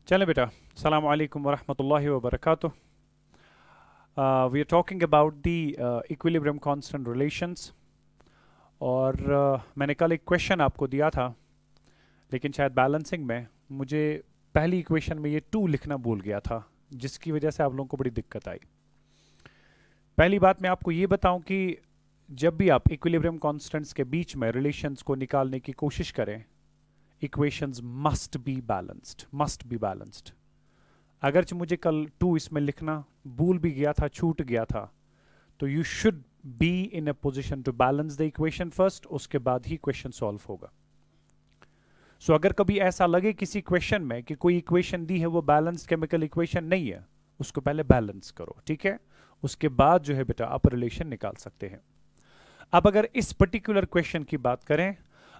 चलें बेटा, अस्सलाम वालेकुम वरहमतुल्लाहि वबरकातुह। We are talking about the equilibrium constant relations. और मैंने कल एक क्वेश्चन आपको दिया था, लेकिन शायद बैलेंसिंग में मुझे पहली इक्वेशन में ये 2 लिखना भूल गया था, जिसकी वजह से आप लोगों को बड़ी दिक्कत आई। पहली बात मैं आपको ये बताऊं कि जब भी आप इक्विलिब्रियम कांस्टेंट्स के बीच में रिलेशंस को निकालने की कोशिश करें, इक्वेशंस मस्ट बी बैलेंस्ड। अगरचे मुझे कल 2 इसमें लिखना भूल भी गया था, छूट गया था, तो you should be in a position to balance the equation first, उसके बाद ही क्वेश्चन सॉल्व होगा। सो अगर कभी ऐसा लगे किसी क्वेश्चन में कि कोई इक्वेशन दी है वो बैलेंस्ड केमिकल इक्वेशन नहीं है, उसको पहले बैलेंस करो, ठीक है? उसके बाद जो है बेटा आप रिलेशन निकाल सकते हैं। अब अगर इस पर्टिकुलर क्वेश्चन की बात करें,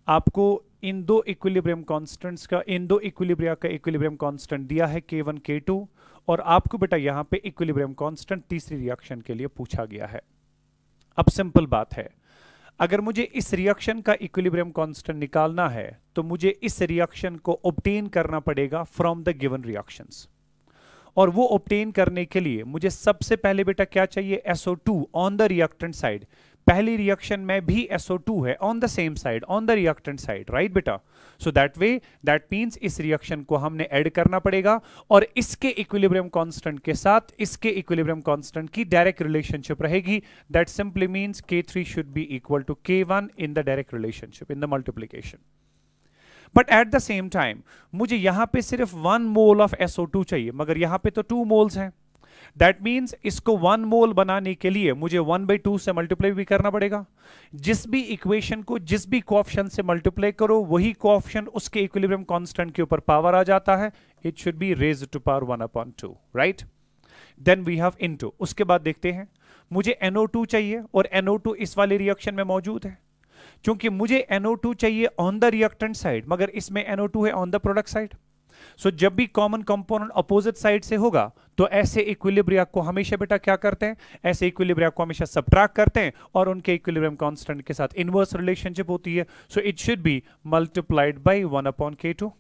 आपको इन दो इक्विलिब्रियम कांस्टेंट्स का, इन दो इक्विलिब्रिया का इक्विलिब्रियम कांस्टेंट दिया है K1 K2, और आपको बेटा यहां पे इक्विलिब्रियम कांस्टेंट तीसरी रिएक्शन के लिए पूछा गया है। अब सिंपल बात है, अगर मुझे इस रिएक्शन का इक्विलिब्रियम कांस्टेंट निकालना है तो मुझे इस रिएक्शन को ऑब्टेन करना पड़ेगा फ्रॉम द गिवन रिएक्शंस, और वो ऑब्टेन करने के लिए मुझे सबसे पहले बेटा क्या चाहिए? SO2 on the reactant side. पहली रिएक्शन में भी SO2 है on the same side, on the reactant side, right बेटा? So that way, that means इस रिएक्शन को हमने ऐड करना पड़ेगा, और इसके इक्विलिब्रियम कांस्टेंट के साथ इसके इक्विलिब्रियम कांस्टेंट की डायरेक्ट रिलेशनशिप रहेगी। That simply means K3 should be equal to K1 in the direct relationship, in the multiplication. But at the same time मुझे यहां पे सिर्फ 1 मोल ऑफ SO2 चाहिए, मगर यहां पे तो 2 मोल्स हैं। दैट मीन्स इसको 1 मोल बनाने के लिए मुझे 1/2 से मल्टीप्लाई भी करना पड़ेगा। जिस भी इक्वेशन को जिस भी कोएफिशिएंट से मल्टीप्लाई करो, वही कोएफिशिएंट उसके इक्विलिब्रियम कांस्टेंट के ऊपर पावर आ जाता है। It should be raised to power 1/2, right? Then we have into. उसके बाद देखते हैं, मुझे NO2 चाहिए, और NO2 इस वाले रिएक्शन में मौजूद है। क्योंकि मुझे NO2 चाहिए ऑन द रिएक्टेंट साइड, मगर इसमें NO2 है ऑन द प्रोडक्ट साइड। सो जब भी कॉमन कंपोनेंट अपोजिट साइड से होगा, तो ऐसे इक्विलिब्रिया को हमेशा बेटा क्या करते हैं? ऐसे इक्विलिब्रिया को हमेशा सबट्रैक्ट करते हैं, और उनके इक्विलिब्रियम कांस्टेंट के साथ इनवर्स रिलेशनशिप होती है। So it should B multiplied by 1/K2।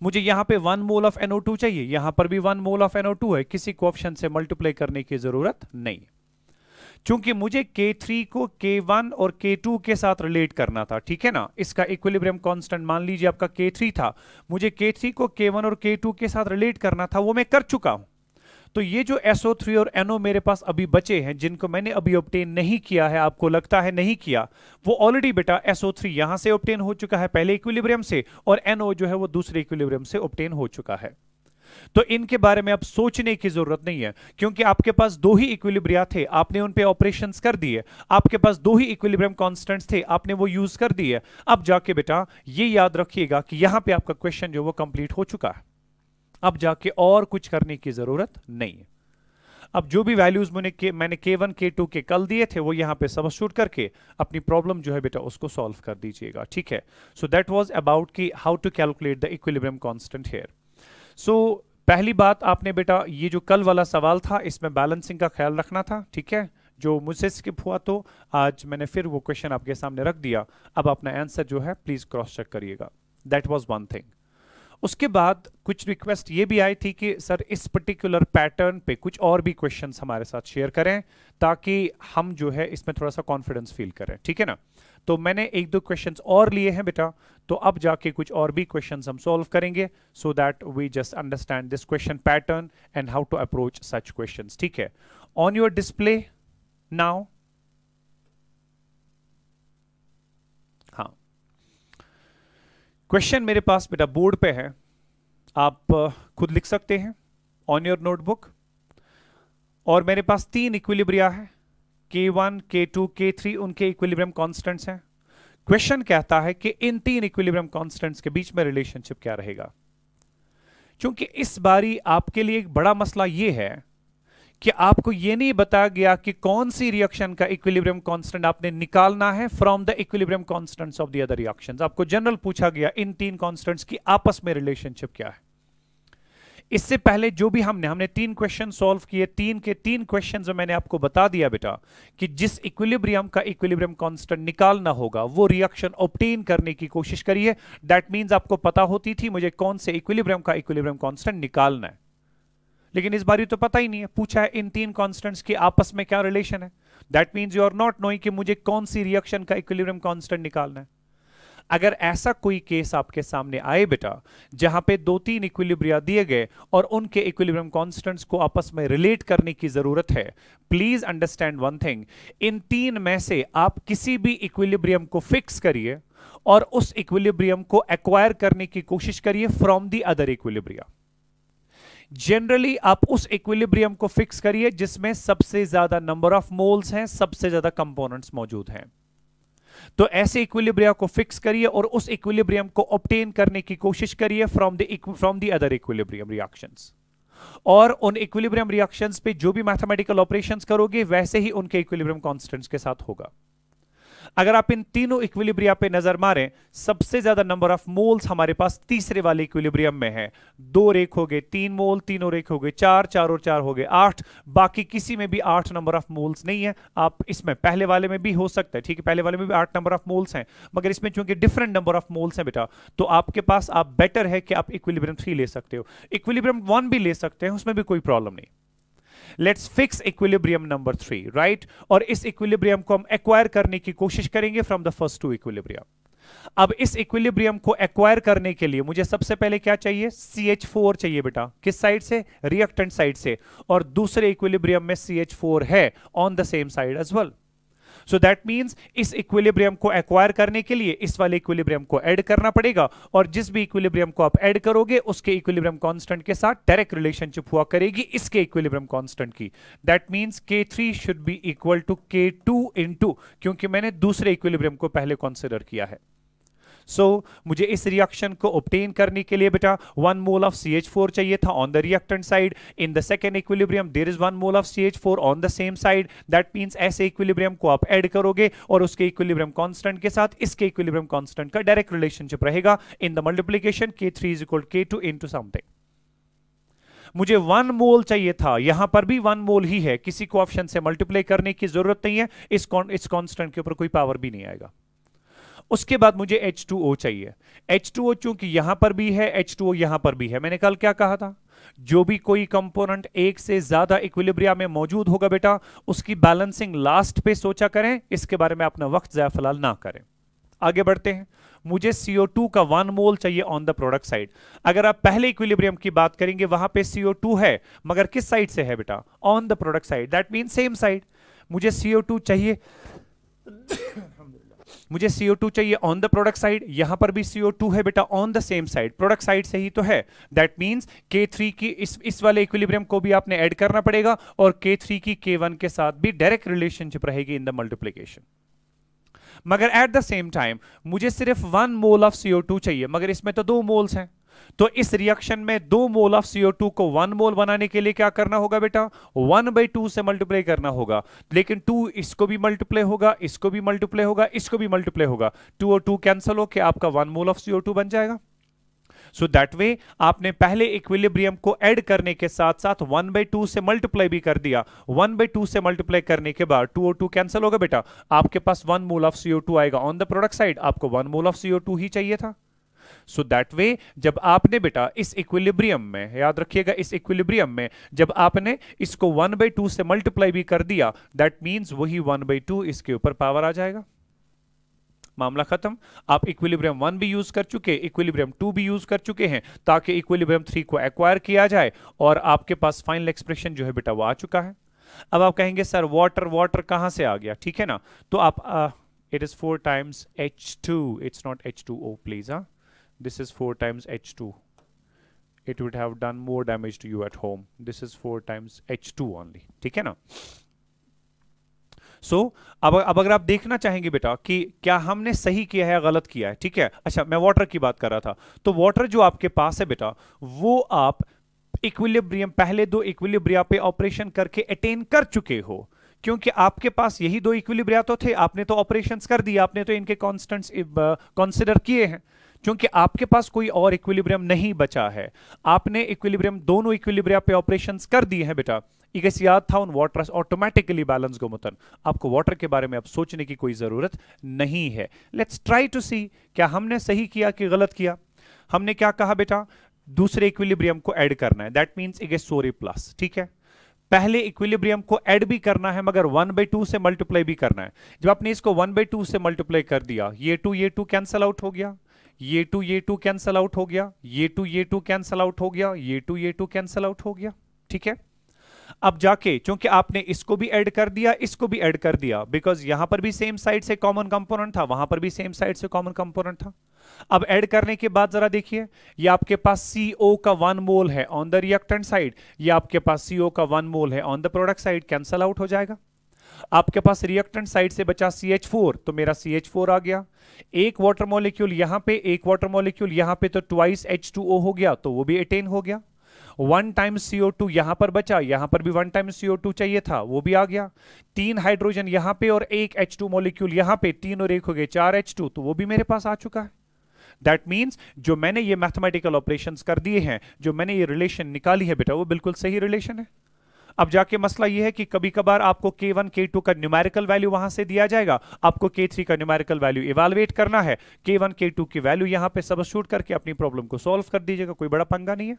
मुझे यहां पे 1 मोल ऑफ NO2 चाहिए, यहां पर भी 1 मोल ऑफ NO2 है, किसी कोएफिशिएंट से मल्टीप्लाई करने की जरूरत नहीं। चूंकि मुझे K3 को K1 और K2 के साथ रिलेट करना था, ठीक है ना? इसका इक्विलिब्रियम कांस्टेंट मान लीजिए आपका K3 था, मुझे K3 को K1 और K2 के साथ रिलेट करना था, वो मैं कर चुका हूं। तो ये जो SO3 और NO मेरे पास अभी बचे हैं, जिनको मैंने अभी ऑब्टेन नहीं किया है, आपको लगता है नहीं किया, वो ऑलरेडी बेटा SO3 यहां से ऑब्टेन हो चुका है पहले इक्विलिब्रियम से, और NO जो है वो दूसरे इक्विलिब्रियम से ऑब्टेन हो चुका है। तो इनके बारे में अब सोचने की जरूरत नहीं है, क्योंकि आपके पास 2 ही इक्विलिब्रिया थे, आपने उन पे ऑपरेशंस कर दिए। आपके पास 2 ही इक्विलिब्रियम कांस्टेंट्स थे, आपने वो यूज कर दिए। अब जाके बेटा ये याद रखिएगा कि यहां पे आपका क्वेश्चन जो वो कंप्लीट हो चुका है। अब जाके और कुछ करने की जरूरत नहीं है। अब जो भी वैल्यूज मैंने K1 K2 के कल दिए थे, वो यहां पे सबस्टिट्यूट करके अपनी प्रॉब्लम जो है बेटा उसको सॉल्व कर दीजिएगा, ठीक है? सो दैट वाज अबाउट कि how to calculate the equilibrium constant here. सो पहली बात आपने बेटा, ये जो कल वाला सवाल था, इसमें बैलेंसिंग का ख्याल रखना था, ठीक है? जो मुझसे स्किप हुआ, तो आज मैंने फिर वो क्वेश्चन आपके सामने रख दिया। अब अपना आंसर जो है प्लीज क्रॉस चेक करिएगा। That was one thing. उसके बाद कुछ रिक्वेस्ट ये भी आई थी कि सर इस पर्टिकुलर पैटर्न पे कुछ और भी क्वेश्चंस हमारे साथ शेयर करें, ताकि हम जो है इसमें थोड़ा सा कॉन्फिडेंस फील करें, ठीक है ना? तो मैंने 1-2 क्वेश्चंस और लिए हैं बेटा, तो अब जाके कुछ और भी क्वेश्चंस हम सॉल्व करेंगे, so that we just understand this question pattern and how to approach such questions, ठीक है? ऑन योर डिस्प्ले नाउ, हाँ, क्वेश्चन मेरे पास बेटा बोर्ड पे है, आप खुद लिख सकते हैं ऑन योर नोटबुक। और मेरे पास 3 इक्विलिब्रिया है, K1 K2 K3, उनके इक्विलिब्रियम कांस्टेंट्स हैं। क्वेश्चन कहता है कि इन 3 इक्विलिब्रियम कांस्टेंट्स के बीच में रिलेशनशिप क्या रहेगा। क्योंकि इस बारी आपके लिए एक बड़ा मसला यह है कि आपको यह नहीं बताया गया कि कौन सी रिएक्शन का इक्विलिब्रियम कांस्टेंट आपने निकालना है from the equilibrium constants of the other reactions. आपको जनरल पूछा गया इन 3 कांस्टेंट्स की आपस में रिलेशनशिप क्या है। इससे पहले जो भी हमने 3 क्वेश्चन सॉल्व किए, 3 के 3 क्वेश्चन में मैंने आपको बता दिया बेटा कि जिस इक्विलिब्रियम का इक्विलिब्रियम कांस्टेंट निकालना होगा वो रिएक्शन ऑब्टेन करने की कोशिश करिए। दैट मींस आपको पता होती थी मुझे कौन से इक्विलिब्रियम का इक्विलिब्रियम कांस्टेंट निकालना है, लेकिन इस बार ये तो पता ही नहीं है। पूछा है इन 3 कांस्टेंट्स के आपस में क्या रिलेशन है। That means you are not knowing कि मुझे कौन सी रिएक्शन का इक्विलिब्रियम कांस्टेंट निकालना है। अगर ऐसा कोई केस आपके सामने आए बेटा जहां पे 2-3 इक्विलिब्रिया दिए गए और उनके इक्विलिब्रियम कांस्टेंट्स को आपस में रिलेट करने की जरूरत है, प्लीज अंडरस्टैंड वन थिंग, इन 3 में से आप किसी भी इक्विलिब्रियम को फिक्स करिए और उस इक्विलिब्रियम को एक्वायर करने की कोशिश करिए from the other equilibria. Generally आप उस इक्विलिब्रियम को फिक्स करिए जिसमें सबसे ज्यादा नंबर ऑफ मोल्स हैं, सबसे ज्यादा कंपोनेंट्स मौजूद हैं। तो ऐसे इक्विलिब्रिया को फिक्स करिए और उस इक्विलिब्रियम को ऑब्टेन करने की कोशिश करिए from the other equilibrium reactions. और उन इक्विलिब्रियम रिएक्शंस पे जो भी मैथमेटिकल ऑपरेशंस करोगे वैसे ही उनके इक्विलिब्रियम कांस्टेंट्स के साथ होगा। अगर आप इन तीनों इक्विलिब्रिया पे नजर मारें, सबसे ज्यादा नंबर ऑफ मोल्स हमारे पास तीसरे वाले इक्विलिब्रियम में है। 2 रेख हो गए 3 मोल, तीनों रेख हो गए 4, 4 और 4 हो गए 8। बाकी किसी में भी 8 नंबर ऑफ मोल्स नहीं है। आप इसमें पहले वाले में भी हो सकता है, ठीक है, पहले वाले में भी 8 नंबर ऑफ मोल्स हैं, मगर इसमें चूंकि डिफरेंट नंबर ऑफ मोल्स हैं बेटा, तो आपके पास आप बेटर है कि आप इक्विलिब्रियम 3 ले सकते हो, इक्विलिब्रियम 1 भी ले सकते हैं, उसमें भी कोई प्रॉब्लम नहीं। Let's fix equilibrium number 3, right. और इस इक्विलिब्रियम को हम एक्वायर करने की कोशिश करेंगे फ्रॉम द फर्स्ट 2 इक्विलिब्रियम। अब इस इक्विलिब्रियम को एक्वायर करने के लिए मुझे सबसे पहले क्या चाहिए, CH4 चाहिए बेटा। किस साइड से, रिएक्टेंट साइड से, और दूसरे इक्विलिब्रियम में CH4 है on the same side as well. So that means इस इक्विलिब्रियम को एक्वायर करने के लिए इस वाले इक्विलिब्रियम को ऐड करना पड़ेगा, और जिस भी इक्विलिब्रियम को आप ऐड करोगे उसके इक्विलिब्रियम कांस्टेंट के साथ डायरेक्ट रिलेशनशिप हुआ करेगी इसके इक्विलिब्रियम कांस्टेंट की। That means K3 should be equal to K2 into, क्योंकि मैंने दूसरे इक्विलिब्रियम को पहले कंसीडर किया है। मुझे इस रिएक्शन को ऑब्टेन करने के लिए बेटा 1 मोल ऑफ CH4 चाहिए था on the reactant side. In the second equilibrium there is 1 mole of CH4 on the same side. That means ऐसे इक्विलिब्रियम को आप ऐड करोगे और उसके इक्विलिब्रियम कांस्टेंट के साथ इसके इक्विलिब्रियम कांस्टेंट का डायरेक्ट रिलेशनशिप रहेगा इन the multiplication K3 is equal K2 into something. मुझे 1 मोल चाहिए था, यहां पर भी 1 मोल ही है, किसी कोएफिशिएंट से मल्टीप्लाई करने की जरूरत नहीं है, इस कांस्टेंट के ऊपर कोई पावर भी नहीं आएगा। उसके बाद मुझे H2O चाहिए। H2O चूंकि यहां पर भी है, H2O यहां पर भी है। मैंने कल क्या कहा था, जो भी कोई कंपोनेंट एक से ज्यादा इक्विलिब्रिया में मौजूद होगा बेटा, उसकी बैलेंसिंग लास्ट पे सोचा करें, इसके बारे में अपना वक्त ज़ाया फिलहाल ना करें। आगे बढ़ते हैं। मुझे CO2 का 1 मोल चाहिए ऑन द प्रोडक्ट साइड। अगर आप पहले इक्विलिब्रियम की बात करेंगे वहां पे CO2 है, मगर किस साइड से है बेटा, on the product side. That mean same side. मुझे CO2 चाहिए मुझे CO2 चाहिए ऑन द प्रोडक्ट साइड। यहां पर भी CO2 है बेटा on the same side, product side से ही तो है। दैट मींस K3 की इस वाले इक्विलिब्रियम को भी आपने ऐड करना पड़ेगा और K3 की K1 के साथ भी डायरेक्ट रिलेशनशिप रहेगी इन द मल्टीप्लिकेशन। मगर एट द सेम टाइम मुझे सिर्फ 1 मोल ऑफ CO2 चाहिए, मगर इसमें तो 2 मोल्स हैं। तो इस रिएक्शन में 2 मोल ऑफ CO2 को 1 मोल बनाने के लिए क्या करना होगा बेटा, 1/2 से मल्टीप्लाई करना होगा। लेकिन 2 इसको भी मल्टीप्लाई होगा, इसको भी मल्टीप्लाई होगा, इसको भी मल्टीप्लाई होगा। 2 और 2 कैंसिल होकर आपका 1 मोल ऑफ CO2 बन जाएगा। सो दैट वे आपने पहले इक्विलिब्रियम को ऐड करने के साथ साथ 1/2 से मल्टीप्लाई भी कर दिया। 1/2 से मल्टीप्लाई करने के बाद 2 और 2 कैंसिल होगा बेटा, आपके पास 1 मोल ऑफ CO2 आएगा ऑन द प्रोडक्ट साइड। आपको 1 मोल ऑफ CO2 ही चाहिए था। सो दैट वे जब आपने बेटा इस इक्विलिब्रियम में, याद रखिएगा इस इक्विलिब्रियम में जब आपने इसको 1/2 से मल्टीप्लाई भी कर दिया, दैट मींस वही 1/2 इसके ऊपर पावर आ जाएगा। मामला खत्म। आप इक्विलिब्रियम 1 भी यूज कर चुके, इक्विलिब्रियम 2 भी यूज कर चुके हैं ताकि इक्विलिब्रियम 3 को एक्वायर किया जाए, और आपके पास फाइनल एक्सप्रेशन जो है बेटा वो आ चुका है। अब आप कहेंगे सर वाटर कहां से आ गया, ठीक है ना। तो आप it is 4 times H2, it's not H2O please. This is 4 times H2. It would have done more damage to you at home. This is 4 times H2 only. ठीक है ना। अब अगर आप देखना चाहेंगे बेटा कि क्या हमने सही किया है या गलत किया है, ठीक है। अच्छा, मैं वाटर की बात कर रहा था। तो वाटर जो आपके पास है बेटा, वो आप इक्विलिब्रियम पहले 2 इक्विलिब्रिया पे ऑपरेशन करके अटेन कर चुके हो, क्योंकि आपके पास यही 2 इक्विलिब्रिया तो थे। आपने तो ऑपरेशंस कर दिया, आपने तो इनके कांस्टेंट्स कंसीडर किए हैं, क्योंकि आपके पास कोई और इक्विलिब्रियम नहीं बचा है, आपने इक्विलिब्रियम दोनों इक्विलिब्रिया पे ऑपरेशंस कर दिए हैं बेटा। याद था उन वाटर ऑटोमेटिकली बैलेंस गोमुतन, आपको वाटर के बारे में अब सोचने की कोई जरूरत नहीं है। लेट्स ट्राई टू सी क्या हमने सही किया कि गलत किया। हमने क्या कहा बेटा, दूसरे इक्विलिब्रियम को ऐड करना है, दैट मींस इगेसोरी प्लस, ठीक है। पहले इक्विलिब्रियम को ऐड भी करना है मगर 1/2 से मल्टीप्लाई भी करना है। जब आपने इसको 1/2 से मल्टीप्लाई कर दिया, ये 2 कैंसल आउट हो गया, ये 2 कैंसल आउट हो गया, ये 2 कैंसल आउट हो गया, ये 2 कैंसल आउट हो गया, ठीक है। अब जाके क्योंकि आपने इसको भी ऐड कर दिया, इसको भी ऐड कर दिया, बिकॉज यहां पर भी सेम साइड से कॉमन कंपोनेंट था, वहां पर भी सेम साइड से कॉमन कंपोनेंट था। अब ऐड करने के बाद जरा देखिए, ये आपके पास CO का 1 मोल है ऑन द रिएक्टेंट साइड, ये आपके पास CO का 1 मोल है on the product side, cancel out हो जाएगा। आपके पास रिएक्टेंट साइड से बचा CH4, तो मेरा CH4 आ गया। एक वाटर मॉलिक्यूल यहां पे, एक वाटर मॉलिक्यूल यहां पे, तो ट्वाइस H2O हो गया, तो वो भी एटेन हो गया। 1 टाइम्स CO2 यहां पर बचा, यहां पर भी 1 टाइम्स CO2 चाहिए था, वो भी आ गया। 3 हाइड्रोजन यहां पे और एक H2 मॉलिक्यूल यहां पे, 3 और 1 हो गए 4 H2, तो वो भी मेरे पास आ चुका है। दैट मीन्स जो मैंने ये मैथमेटिकल ऑपरेशंस कर दिए हैं, जो मैंने ये रिलेशन निकाली है बेटा, वो बिल्कुल सही रिलेशन है। अब जाके मसला ये है कि कभी कभार आपको K1 K2 का न्यूमेरिकल वैल्यू वहां से दिया जाएगा, आपको K3 का न्यूमेरिकल वैल्यू इवैल्यूएट करना है, K1 K2 की वैल्यू यहां पे सब्स्टिट्यूट करके अपनी प्रॉब्लम को सॉल्व कर दीजिएगा, कोई बड़ा पंगा नहीं है।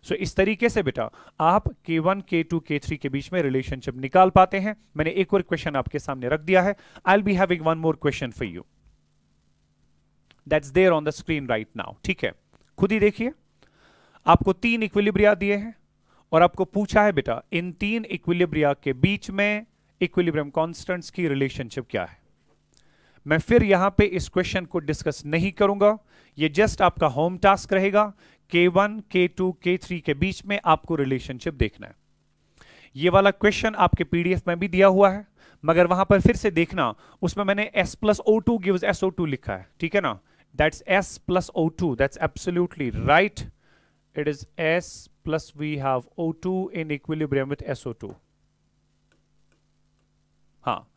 सो इस तरीके से बेटा आप K1 K2 K3 के बीच में रिलेशनशिप निकाल पाते हैं। मैंने एक और क्वेश्चन आपके सामने रख दिया है, I will be having one more question for you, that's there on the screen right now, ठीक है। खुद ही देखिए, आपको 3 इक्विलिब्रिया दिए हैं और आपको पूछा है बेटा इन 3 इक्विलिब्रिया के बीच में इक्विलिब्रियम कांस्टेंट्स की रिलेशनशिप क्या है। मैं फिर यहां पे इस क्वेश्चन को डिस्कस नहीं करूंगा, ये जस्ट आपका होम टास्क रहेगा। K1 K2 K3 के बीच में आपको रिलेशनशिप देखना है। ये वाला क्वेश्चन आपके PDF में भी दिया हुआ है, मगर वहां पर फिर से देखना, उसमें मैंने S plus O2 gives SO2 लिखा है, ठीक है ना। That's S plus O2, that's absolutely right. It is S plus we have O2 in equilibrium with SO2. हाँ,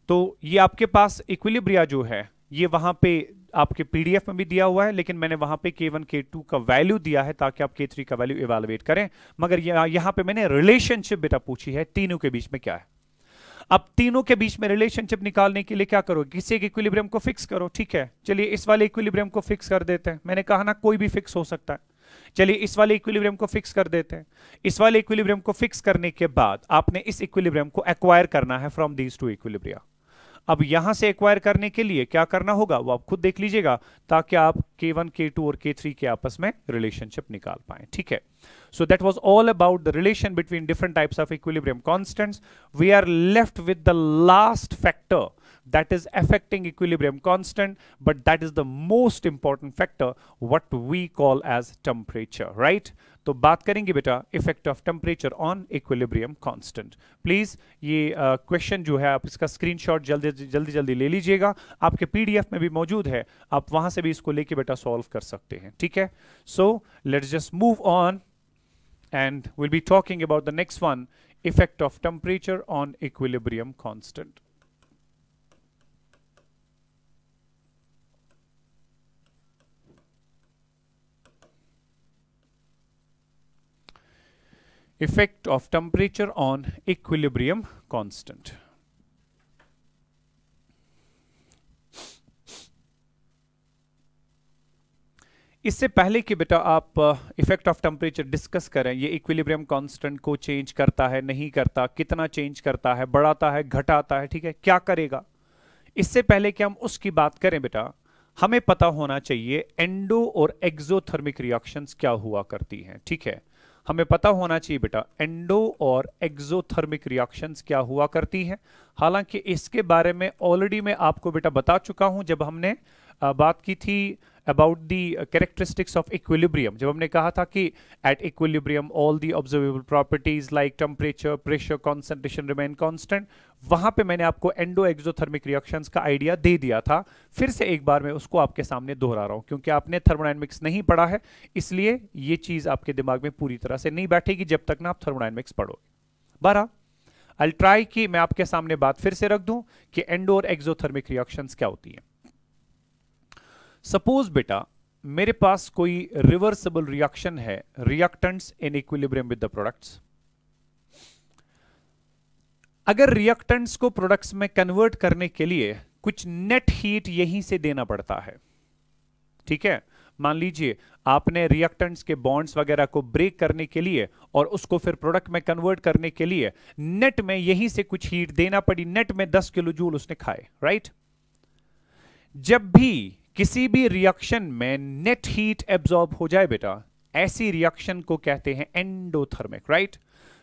तो ये आपके पास इक्विलिब्रिया जो है, ये वहां पे आपके PDF में भी दिया हुआ है, लेकिन मैंने वहां पे K1 K2 का वैल्यू दिया है ताकि आप K3 का वैल्यू इवैल्यूएट करें। मगर यहां पे मैंने रिलेशनशिप बेटा पूछी है, तीनों के बीच में क्या है। अब तीनों के बीच में रिलेशनशिप निकालने के लिए क्या करो, किसी एक इक्विलिब्रियम को फिक्स करो, ठीक है। चलिए इस वाले इक्विलिब्रियम को फिक्स कर देते हैं, मैंने कहा ना कोई भी फिक्स हो सकता है। चलिए इस वाले इक्विलिब्रियम को फिक्स कर देते हैं। इस वाले इक्विलिब्रियम को फिक्स करने के बाद आपने इस इक्विलिब्रियम को एक्वायर करना है फ्रॉम दीज टू इक्विलिब्रिया। अब यहां से एक्वायर करने के लिए क्या करना होगा वो आप खुद देख लीजिएगा, ताकि आप K1 K2 और K3 के आपस में रिलेशनशिप निकाल पाएं, ठीक है। So that was all about the relation between different types of equilibrium constants. We are left with the last factor that is affecting equilibrium constant, but that is the most important factor, what we call as temperature, right? तो बात करेंगे बेटा effect of temperature on equilibrium constant. Please ये question जो है आप इसका screenshot जल्दी ले लीजिएगा, आपके PDF में भी मौजूद है, आप वहां से भी इसको लेके बेटा सॉल्व कर सकते हैं, ठीक है। So let's just move on and we'll be talking about the next one, effect of temperature on equilibrium constant. Effect of temperature on equilibrium constant. इससे पहले कि बेटा आप इफेक्ट ऑफ टेम्परेचर डिस्कस करें, ये इक्विलिब्रियम कांस्टेंट को change करता है नहीं करता, कितना चेंज करता है, बढ़ाता है घटाता है, ठीक है, क्या करेगा, इससे पहले कि हम उसकी बात करें बेटा हमें पता होना चाहिए एंडो और एक्सोथर्मिक रिएक्शंस क्या हुआ करती हैं, ठीक है। हमें पता होना चाहिए बेटा एंडो और एक्सोथर्मिक रिएक्शंस क्या हुआ करती हैं। हालांकि इसके बारे में ऑलरेडी मैं आपको बेटा बता चुका हूं जब हमने बात की थी about the characteristics of equilibrium, जब हमने कहा था कि at equilibrium all the observable properties like temperature, pressure, concentration remain constant. वहां पे मैंने आपको एंडो एक्सोथर्मिक रिएक्शंस का आइडिया दे दिया था, फिर से एक बार मैं उसको आपके सामने दोहरा रहा हूं क्योंकि आपने थर्मोडायनेमिक्स नहीं पढ़ा है, इसलिए ये चीज आपके दिमाग में पूरी तरह से नहीं बैठेगी जब तक ना आप थर्मोडायनेमिक्स पढ़ोगे। 12 आई ट्राई कि मैं आपके सामने बात फिर से रख दूं कि एंडो और एक्सोथर्मिक रिएक्शंस क्या होती हैं। सपोज बेटा मेरे पास कोई रिवर्सिबल रिएक्शन है, reactants in equilibrium with the products. अगर रिएक्टेंट्स को प्रोडक्ट्स में कन्वर्ट करने के लिए कुछ नेट हीट यहीं से देना पड़ता है, ठीक है, मान लीजिए आपने रिएक्टेंट्स के बॉन्ड्स वगैरह को ब्रेक करने के लिए और उसको फिर प्रोडक्ट में कन्वर्ट करने के लिए नेट में यहीं से कुछ हीट देना पड़ी, नेट में 10 किलो जूल उसने खाए, राइट। जब भी किसी भी रिएक्शन में नेट हीट एब्जॉर्ब हो जाए बेटा, ऐसी रिएक्शन को कहते हैं endothermic, right.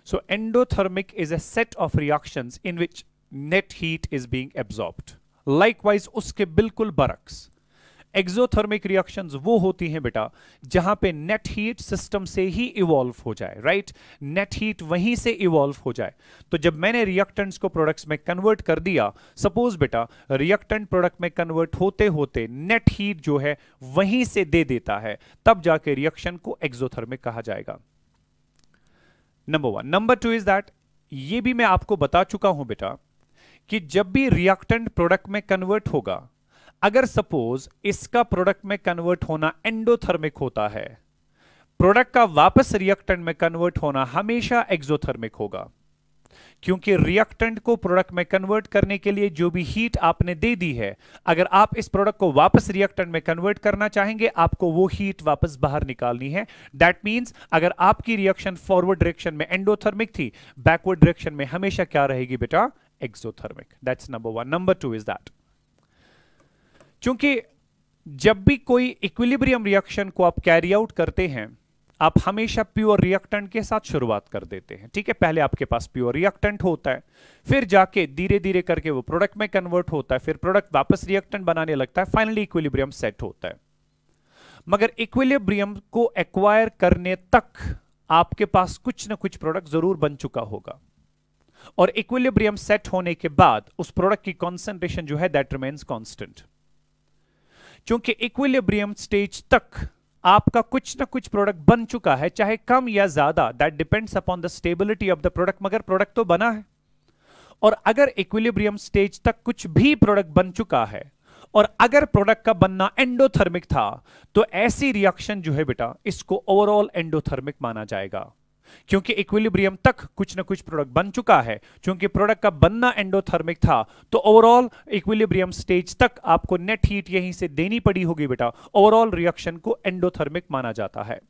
So endothermic is a set of reactions in which net heat is being absorbed. Likewise उसके बिल्कुल बरक्स एक्सोथर्मिक रिएक्शंस वो होती हैं बेटा जहां पे नेट हीट सिस्टम से ही इवॉल्व हो जाए, राइट, नेट हीट वहीं से इवॉल्व हो जाए। तो जब मैंने रिएक्टेंट्स को प्रोडक्ट्स में कन्वर्ट कर दिया, सपोज बेटा रिएक्टेंट प्रोडक्ट में कन्वर्ट होते होते नेट हीट जो है वहीं से दे देता है, तब जाके रिएक्शन को एक्सोथर्मिक कहा जाएगा। नंबर 1। नंबर 2 इज दैट, ये भी मैं आपको बता चुका हूं बेटा कि जब भी रिएक्टेंट प्रोडक्ट में कन्वर्ट होगा, अगर सपोज इसका प्रोडक्ट में कन्वर्ट होना एंडोथर्मिक होता है, प्रोडक्ट का वापस रिएक्टेंट में कन्वर्ट होना हमेशा एक्सोथर्मिक होगा, क्योंकि रिएक्टेंट को प्रोडक्ट में कन्वर्ट करने के लिए जो भी हीट आपने दे दी है, अगर आप इस प्रोडक्ट को वापस रिएक्टेंट में कन्वर्ट करना चाहेंगे, आपको वो हीट वापस बाहर निकालनी है। दैट मींस अगर आपकी रिएक्शन फॉरवर्ड डायरेक्शन में एंडोथर्मिक थी, बैकवर्ड डायरेक्शन में हमेशा क्या रहेगी बेटा, exothermic. That's number 1। Number 2 is that, क्योंकि जब भी कोई इक्विलिब्रियम रिएक्शन को आप कैरी आउट करते हैं, आप हमेशा प्योर रिएक्टेंट के साथ शुरुआत कर देते हैं, ठीक है। पहले आपके पास प्योर रिएक्टेंट होता है, फिर जाके धीरे धीरे करके वो प्रोडक्ट में कन्वर्ट होता है, फिर प्रोडक्ट वापस रिएक्टेंट बनाने लगता है, फाइनली इक्विलिब्रियम सेट होता है। मगर इक्विलिब्रियम को एक्वायर करने तक आपके पास कुछ ना कुछ प्रोडक्ट जरूर बन चुका होगा, और इक्विलिब्रियम सेट होने के बाद उस प्रोडक्ट की कॉन्सेंट्रेशन जो है दैट रिमेन्स कांस्टेंट। क्योंकि इक्विलिब्रियम स्टेज तक आपका कुछ ना कुछ प्रोडक्ट बन चुका है, चाहे कम या ज्यादा, that depends upon the stability of the product, मगर प्रोडक्ट तो बना है। और अगर इक्विलिब्रियम स्टेज तक कुछ भी प्रोडक्ट बन चुका है और अगर प्रोडक्ट का बनना एंडोथर्मिक था, तो ऐसी रिएक्शन जो है बेटा इसको ओवरऑल एंडोथर्मिक माना जाएगा, क्योंकि इक्विलिब्रियम तक कुछ ना कुछ प्रोडक्ट बन चुका है। क्योंकि प्रोडक्ट का बनना एंडोथर्मिक था, तो ओवरऑल इक्विलिब्रियम स्टेज तक आपको नेट हीट यहीं से देनी पड़ी होगी बेटा, ओवरऑल रिएक्शन को एंडोथर्मिक माना जाता है।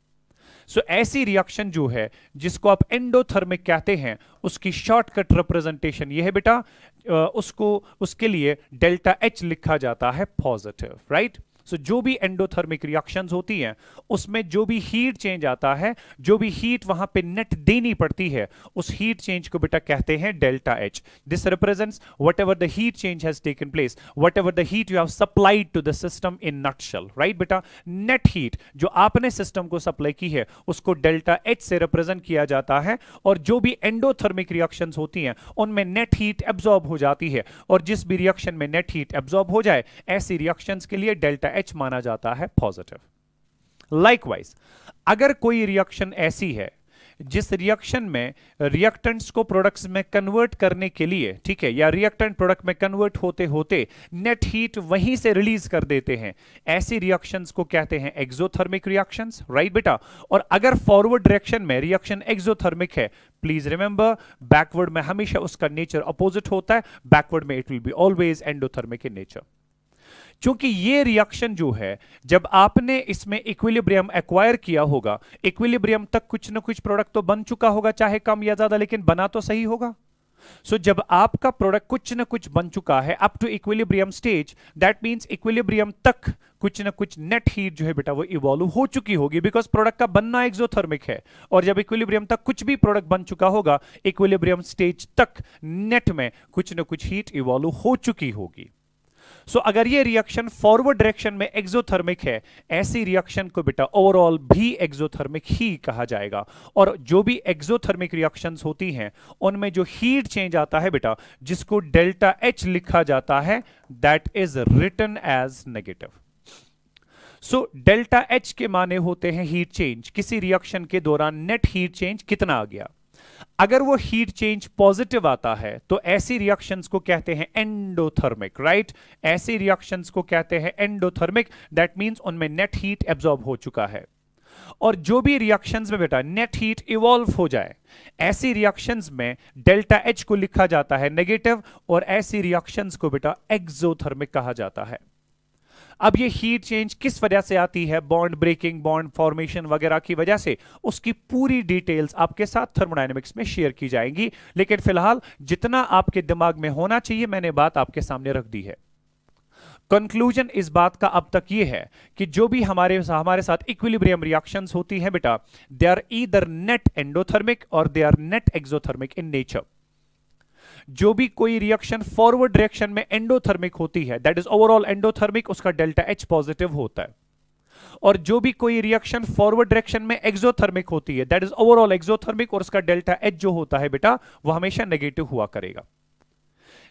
सो ऐसी रिएक्शन जो है जिसको आप एंडोथर्मिक कहते हैं, उसकी शॉर्टकट रिप्रेजेंटेशन यह है बेटा, उसके लिए डेल्टा एच लिखा जाता है पॉजिटिव, राइट। सो जो भी एंडोथर्मिक रिएक्शंस होती हैं उसमें जो भी हीट चेंज आता है, जो भी हीट वहां पे नेट देनी पड़ती है, उस हीट चेंज को बेटा कहते हैं delta H. This represents whatever the heat change has taken place, whatever the heat you have supplied to the system in nutshell, right बेटा। नेट हीट जो आपने सिस्टम को सप्लाई की है उसको डेल्टा एच से रिप्रेजेंट किया जाता है, और जो भी एंडोथर्मिक रिएक्शंस होती हैं उनमें नेट हीट एब्जॉर्ब हो जाती है, और जिस भी रिएक्शन में नेट हीट एब्जॉर्ब हो जाए ऐसी रिएक्शंस के लिए डेल्टा एच माना जाता है पॉजिटिव। लाइकवाइज अगर कोई रिएक्शन ऐसी है जिस रिएक्शन में रिएक्टेंट्स को प्रोडक्ट्स में कन्वर्ट करने के लिए, ठीक है, या रिएक्टेंट प्रोडक्ट में कन्वर्ट होते होते नेट हीट वहीं से रिलीज कर देते हैं, ऐसी रिएक्शंस को कहते हैं एक्सोथर्मिक रिएक्शंस, राइट बेटा। और अगर फॉरवर्ड डायरेक्शन में रिएक्शन एक्सोथर्मिक है, प्लीज रिमेंबर बैकवर्ड में हमेशा उसका नेचर अपोजिट होता है, बैकवर्ड में it will be always endothermic in nature. क्योंकि ये रिएक्शन जो है जब आपने इसमें इक्विलिब्रियम एक्वायर किया होगा, इक्विलिब्रियम तक कुछ ना कुछ प्रोडक्ट तो बन चुका होगा, चाहे कम या ज्यादा, लेकिन बना तो सही होगा। सो जब आपका प्रोडक्ट कुछ ना कुछ बन चुका है up to equilibrium stage, that means equilibrium तक कुछ ना कुछ नेट हीट जो है बेटा वो इवॉल्व हो चुकी होगी, बिकॉज प्रोडक्ट का बनना एक्सोथर्मिक है। और जब इक्विलिब्रियम तक कुछ भी प्रोडक्ट बन चुका होगा, इक्विलिब्रियम स्टेज तक नेट में कुछ ना कुछ हीट इवॉल्व हो चुकी होगी। सो अगर ये रिएक्शन फॉरवर्ड डायरेक्शन में एक्सोथर्मिक है, ऐसी रिएक्शन को बेटा ओवरऑल भी एक्सोथर्मिक ही कहा जाएगा। और जो भी एक्सोथर्मिक रिएक्शंस होती हैं उनमें जो हीट चेंज आता है बेटा, जिसको डेल्टा एच लिखा जाता है, that is written as negative. So delta H के माने होते हैं हीट चेंज, किसी रिएक्शन के दौरान नेट हीट चेंज कितना आ गया। अगर वो हीट चेंज पॉजिटिव आता है तो ऐसी रिएक्शंस को कहते हैं एंडोथर्मिक, राइट। ऐसी रिएक्शंस को कहते हैं एंडोथर्मिक, दैट मींस उनमें नेट हीट एब्जॉर्ब हो चुका है। और जो भी रिएक्शंस में बेटा नेट हीट इवॉल्व हो जाए, ऐसी रिएक्शंस में डेल्टा एच को लिखा जाता है नेगेटिव, और ऐसी रिएक्शंस को बेटा एक्सोथर्मिक कहा जाता है। अब ये हीट चेंज किस वजह से आती है, बॉन्ड ब्रेकिंग, बॉन्ड फॉर्मेशन वगैरह की वजह से, उसकी पूरी डिटेल्स आपके साथ थर्मोडायनेमिक्स में शेयर की जाएंगी, लेकिन फिलहाल जितना आपके दिमाग में होना चाहिए मैंने बात आपके सामने रख दी है। कंक्लूजन इस बात का अब तक ये है कि जो भी हमारे साथ इक्विलिब्रियम रिएक्शंस होती हैं बेटा, they are either net endothermic और they are net exothermic in nature. जो भी कोई रिएक्शन फॉरवर्ड डायरेक्शन में एंडोथर्मिक होती है, दैट इज ओवरऑल एंडोथर्मिक, उसका डेल्टा एच पॉजिटिव होता है। और जो भी कोई रिएक्शन फॉरवर्ड डायरेक्शन में एक्सोथर्मिक होती है, दैट इज ओवरऑल एक्सोथर्मिक, और उसका डेल्टा एच जो होता है बेटा वो हमेशा नेगेटिव हुआ करेगा।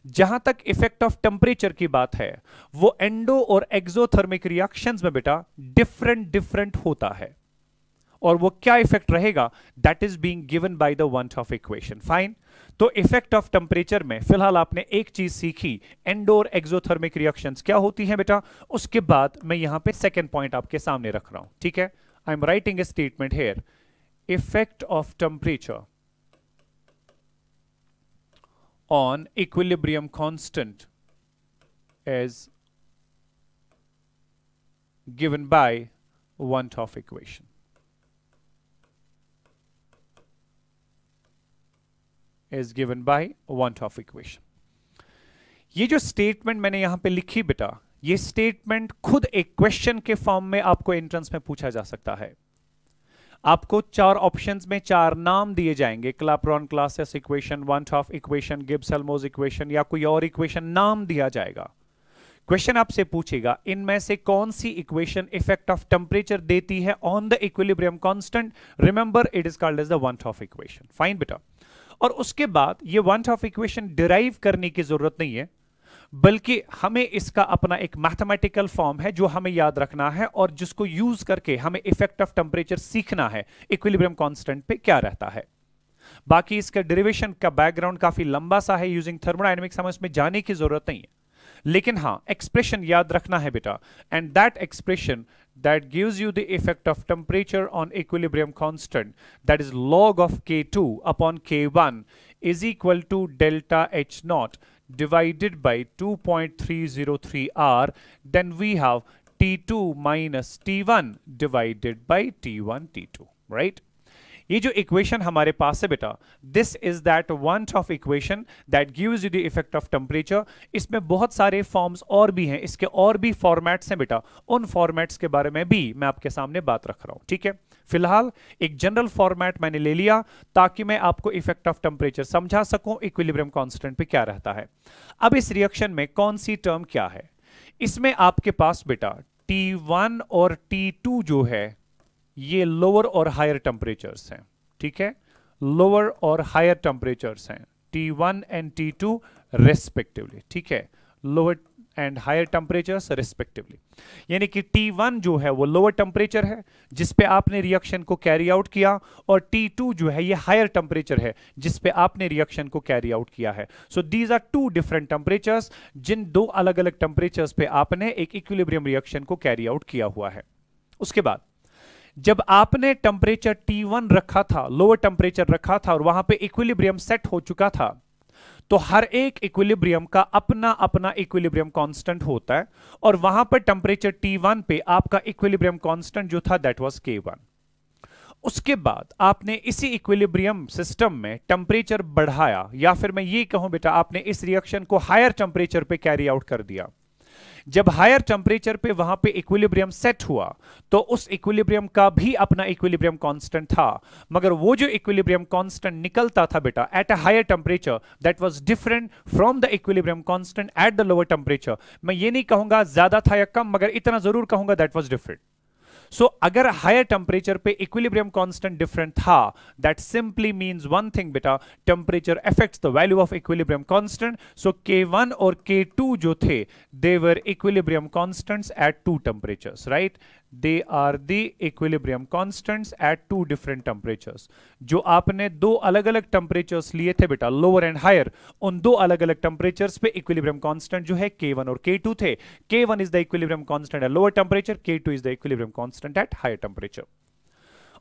जहां तक इफेक्ट ऑफ टेम्परेचर की बात है, वो एंडो और एक्सोथर्मिक रिएक्शंस में बेटा डिफरेंट होता है, और वो क्या इफेक्ट रहेगा, that is being given by the one of equation. Fine. तो इफेक्ट ऑफ टेम्परेचर में फिलहाल आपने एक चीज सीखी, एंडो और एक्सोथर्मिक रिएक्शंस क्या होती हैं बेटा। उसके बाद मैं यहां पे सेकेंड पॉइंट आपके सामने रख रहा हूं, ठीक है। I am writing a statement here, effect of temperature on equilibrium constant is given by one half equation. Is given by one half equation. ये जो स्टेटमेंट मैंने यहां पे लिखी बेटा, ये स्टेटमेंट खुद एक क्वेश्चन के फॉर्म में आपको एंट्रेंस में पूछा जा सकता है। आपको चार ऑप्शंस में चार नाम दिए जाएंगे, Clapeyron classes equation, one half equation, Gibbs-Helmholtz equation, या कोई और इक्वेशन नाम दिया जाएगा। क्वेश्चन आपसे पूछेगा इनमें से कौन सी इक्वेशन इफेक्ट ऑफ टेम्परेचर देती है on the equilibrium constant. Remember it is called as the one half equation. Fine बेटा। और उसके बाद ये वन हाफ इक्वेशन डिराइव करने की जरूरत नहीं है, बल्कि हमें इसका अपना एक मैथमेटिकल फॉर्म है जो हमें याद रखना है, और जिसको यूज करके हमें इफेक्ट ऑफ टेम्परेचर सीखना है, इक्विलिब्रियम कांस्टेंट पे क्या रहता है। बाकी इसका डेरिवेशन का बैकग्राउंड काफी लंबा सा है, यूजिंग थर्मोडायनेमिक्स हमें इसमें जाने की जरूरत नहीं है, लेकिन हाँ एक्सप्रेशन याद रखना है बेटा, and that expression that gives you the effect of temperature on equilibrium constant, that is log of K2 upon K1 is equal to delta H naught divided by 2.303 R. Then we have T2 minus T1 divided by T1 T2, right? ये जो equation हमारे पास है बेटा, this is that one of equation that gives you the effect of temperature. इसमें बहुत सारे forms और भी हैं, इसके और भी फॉर्मेट्स हैं बेटा, उन फॉर्मेट्स के बारे में भी मैं आपके सामने बात रख रहा हूं, ठीक है। फिलहाल एक जनरल फॉर्मेट मैंने ले लिया ताकि मैं आपको इफेक्ट ऑफ टेम्परेचर समझा सकूं, इक्विलिब्रियम कांस्टेंट पे क्या रहता है। अब इस रिएक्शन में कौन सी टर्म क्या है, इसमें आपके पास बेटा T1 और T2 जो है ये लोअर और हायर टेम्परेचर्स हैं, ठीक है। लोअर और हायर टेम्परेचर्स हैं T1 एंड T2 रेस्पेक्टिवली, ठीक है। Lower and higher temperatures respectively, यानी कि T1 जो है वो लोअर टेम्परेचर है जिस पे आपने रिएक्शन को कैरी आउट किया, और T2 जो है ये हायर टेम्परेचर है जिस पे आपने रिएक्शन को कैरी आउट किया है। So these are two different temperatures, जिन दो अलग अलग टेम्परेचर्स पे आपने एक इक्विलिब्रियम रिएक्शन को कैरी आउट किया हुआ है। उसके बाद जब आपने टेम्परेचर T1 रखा था, लोअर टेम्परेचर रखा था, और वहां पे इक्विलिब्रियम सेट हो चुका था, तो हर एक इक्विलिब्रियम का अपना अपना इक्विलिब्रियम कांस्टेंट होता है, और वहां पर टेम्परेचर T1 पे आपका इक्विलिब्रियम कांस्टेंट जो था दैट वाज K1। उसके बाद आपने इसी इक्विलिब्रियम सिस्टम में टेम्परेचर बढ़ाया, या फिर मैं ये कहूं बेटा आपने इस रिएक्शन को हायर टेम्परेचर पे कैरी आउट कर दिया। जब हायर टेम्परेचर पे वहां पे इक्विलिब्रियम सेट हुआ तो उस इक्विलिब्रियम का भी अपना इक्विलिब्रियम कांस्टेंट था, मगर वो जो इक्विलिब्रियम कांस्टेंट निकलता था बेटा at a higher temperature that was different from the equilibrium constant at the lower temperature. मैं ये नहीं कहूंगा ज्यादा था या कम, मगर इतना जरूर कहूंगा दैट वाज डिफरेंट। सो अगर हायर टेम्परेचर पे इक्विलिब्रियम कांस्टेंट डिफरेंट था, that simply means one thing बेटा, temperature affects the value of equilibrium constant. So K1 और K2 जो थे they were equilibrium constants at two temperatures, right. They are the equilibrium constants at two different temperatures. जो आपने दो अलग अलग temperatures लिए थे बेटा, लोअर एंड हायर, उन दो अलग अलग टेम्परेचर्स पे इक्विलिब्रियम कांस्टेंट जो है K1 और K2 थे। K1 is the equilibrium constant at lower temperature, K2 is the equilibrium constant at higher temperature.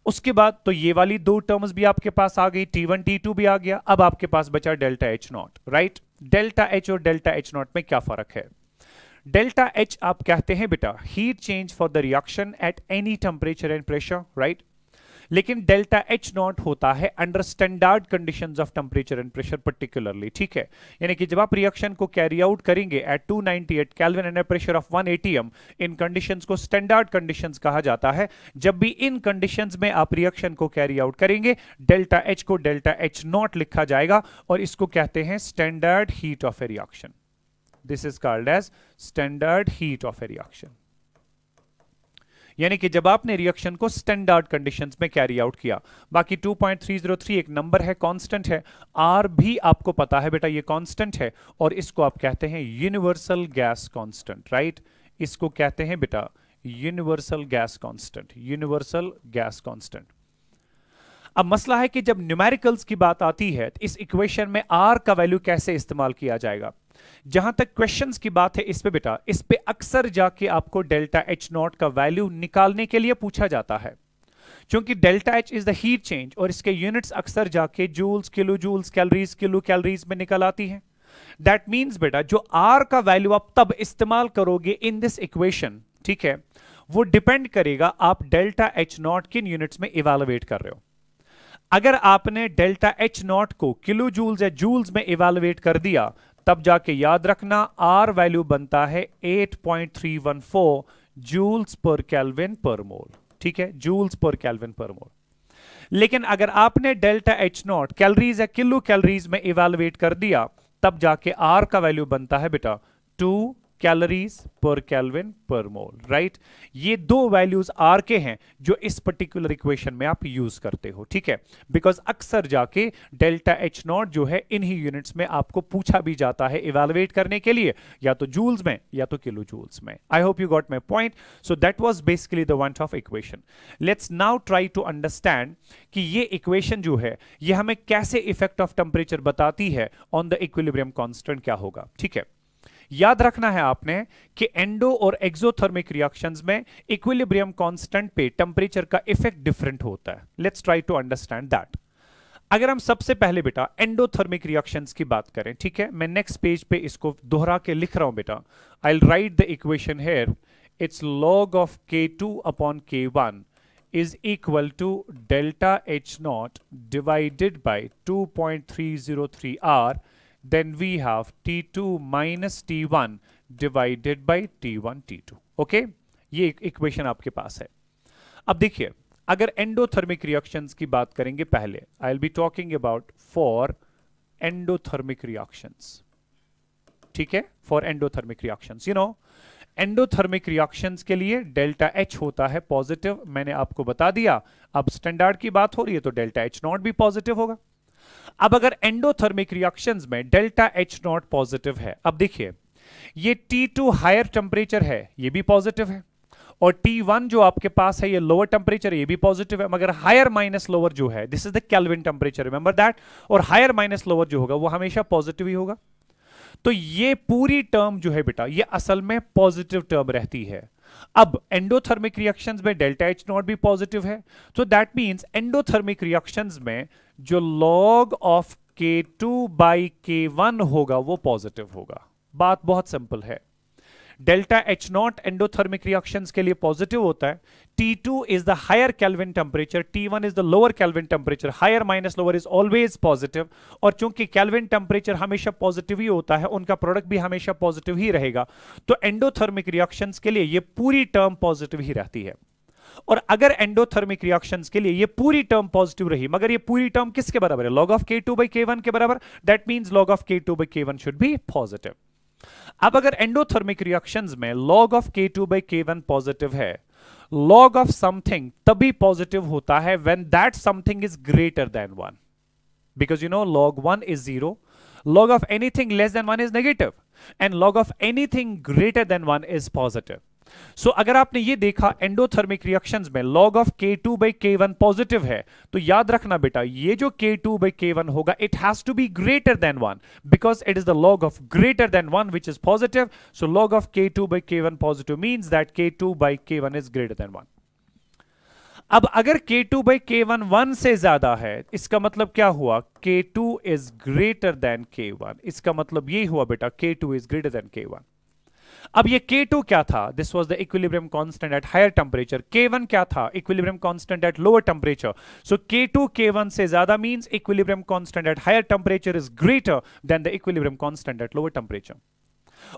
उसके बाद तो ये वाली दो टर्म्स भी आपके पास आ गई, T1 T2 भी आ गया। अब आपके पास बचा delta H not, right. Delta H और डेल्टा H नॉट में क्या फर्क है? डेल्टा H आप कहते हैं बेटा heat change for the reaction at any temperature and pressure, right. लेकिन डेल्टा H नॉट होता है under standard conditions of temperature and pressure particularly, ठीक है। यानी कि जब आप रिएक्शन को कैरी आउट करेंगे at 298 kelvin and pressure of 1 atm, in conditions को स्टैंडर्ड कंडीशंस कहा जाता है। जब भी इन कंडीशंस में आप रिएक्शन को कैरी आउट करेंगे, डेल्टा H को डेल्टा H नॉट लिखा जाएगा और इसको कहते हैं standard heat of a reaction. This is called as standard heat of a reaction. यानी कि जब आपने रिएक्शन को स्टैंडर्ड कंडीशंस में कैरी आउट किया। बाकी 2.303 एक नंबर है, कांस्टेंट है। आर भी आपको पता है बेटा ये कांस्टेंट है और इसको आप कहते हैं यूनिवर्सल गैस कांस्टेंट, राइट। इसको कहते हैं बेटा universal gas constant, universal gas constant. अब मसला है कि जब न्यूमेरिकल्स की बात आती है तो इस इक्वेशन में आर का वैल्यू कैसे इस्तेमाल किया जाएगा। जहां तक क्वेश्चंस की बात है इस पे बेटा, इस पे अक्सर जाके आपको डेल्टा H नॉट का वैल्यू निकालने के लिए पूछा जाता है, क्योंकि delta H is the heat change और इसके यूनिट्स अक्सर जाके joules, kilo joules, calories, kilo calories में निकल आती हैं। दैट मीन्स बेटा जो R का वैल्यू आप तब इस्तेमाल करोगे इन दिस इक्वेशन, ठीक है, वो डिपेंड करेगा आप डेल्टा H नॉट किन यूनिट्स में इवेलुएट कर रहे हो। अगर आपने डेल्टा H नॉट को किलो जूल्स या जूल्स में इवेलुएट कर दिया, तब जाके याद रखना आर वैल्यू बनता है 8.314 जूल्स पर केल्विन पर मोल, ठीक है, जूल्स पर केल्विन पर मोल। लेकिन अगर आपने डेल्टा H नॉट कैलोरीज या किलो कैलोरीज में इवेलुएट कर दिया, तब जाके आर का वैल्यू बनता है बेटा 2 कैलोरीज पर केल्विन पर मोल, राइट। ये दो वैल्यूज आर के हैं जो इस पर्टिकुलर इक्वेशन में आप यूज करते हो, ठीक है। बिकॉज अक्सर जाके डेल्टा H नॉट जो है इन्हीं यूनिट्स में आपको पूछा भी जाता है इवेलुएट करने के लिए, या तो जूल्स में या तो किलो जूल्स में। I hope you got my point. So that was basically the one of equation. Let's now try to understand कि ये इक्वेशन जो है ये हमें कैसे इफेक्ट ऑफ टेम्परेचर बताती है ऑन द इक्विलिब्रियम कांस्टेंट क्या होगा, ठीक है। याद रखना है आपने कि एंडो और एक्सोथर्मिक रिएक्शंस में इक्विलिब्रियम कांस्टेंट पे टेम्परेचर का इफेक्ट डिफरेंट होता है। Let's try to understand that. अगर हम सबसे पहले बेटा एंडोथर्मिक रिएक्शंस की बात करें, ठीक है, मैं नेक्स्ट पेज पे इसको दोहरा के लिख रहा हूं बेटा। I will write the equation here, it's log of K2 upon K1 is equal to delta H naught divided by 2.303 R. Then we have T2 minus T1 divided by T1 T2. Okay, ये equation आपके पास है। अब देखिए, अगर endothermic reactions की बात करेंगे पहले, आई will be talking about for endothermic reactions, ठीक है, for endothermic reactions. You know endothermic reactions के लिए डेल्टा H होता है पॉजिटिव, मैंने आपको बता दिया। अब स्टैंडर्ड की बात हो रही है तो डेल्टा H नॉट भी पॉजिटिव होगा। अब अगर एंडोथर्मिक रिएक्शंस में डेल्टा H नॉट पॉजिटिव है, अब देखिए ये T2 हायर टेम्परेचर है, ये भी पॉजिटिव है, और T1 जो आपके पास है ये लोअर टेम्परेचर, ये भी पॉजिटिव है। मगर हायर माइनस लोअर जो है, this is the kelvin temperature, remember that, और हायर माइनस लोअर जो होगा वो हमेशा पॉजिटिव ही होगा। तो ये पूरी टर्म जो है बेटा ये असल में पॉजिटिव टर्म रहती है। अब एंडोथर्मिक रिएक्शंस में डेल्टा H नॉट भी पॉजिटिव है, तो दैट मींस एंडोथर्मिक रिएक्शंस में जो log of K2 by K1 होगा वो पॉजिटिव होगा। बात बहुत सिंपल है। Delta H naught endothermic reactions के लिए पॉजिटिव होता है। T2 is the higher kelvin temperature, T1 is the lower kelvin temperature, higher minus lower is always positive. और चूंकि केल्विन टेम्परेचर हमेशा पॉजिटिव ही होता है, उनका प्रोडक्ट भी हमेशा पॉजिटिव ही रहेगा, तो एंडोथर्मिक रिएक्शंस के लिए ये पूरी टर्म पॉजिटिव ही रहती है। और अगर एंडोथर्मिक रिएक्शंस के लिए ये पूरी टर्म पॉजिटिव रही, मगर ये पूरी टर्म किसके बराबर है? log of K2 by K1 के बराबर, that means log of K2 by K1 should be positive. अब अगर एंडोथर्मिक रिएक्शंस में log of K2 by K1 positive है, log ऑफ समथिंग तभी पॉजिटिव होता है when that something is greater than 1, because you know log 1 is 0, log of anything less than 1 is negative, and log of anything greater than 1 is positive. अगर आपने ये देखा endothermic reactions में log of K2 by K1 positive है, तो याद रखना बेटा ये जो K2 by K1 होगा it has to be greater than 1 because it is the log of greater than 1 which is positive. So log of K2 by K1 positive means that K2 by K1 is greater than 1. अब अगर K2 by K1 1 से ज्यादा है, इसका मतलब क्या हुआ? K2 is greater then K1. इसका मतलब ये हुआ बेटा K2 is greater then K1. अब ये K2 क्या था? This was the equilibrium constant at higher temperature. K1 क्या था? Equilibrium constant at lower temperature. So K2 K1 से ज्यादा means equilibrium constant at higher temperature is greater than the equilibrium constant at lower temperature.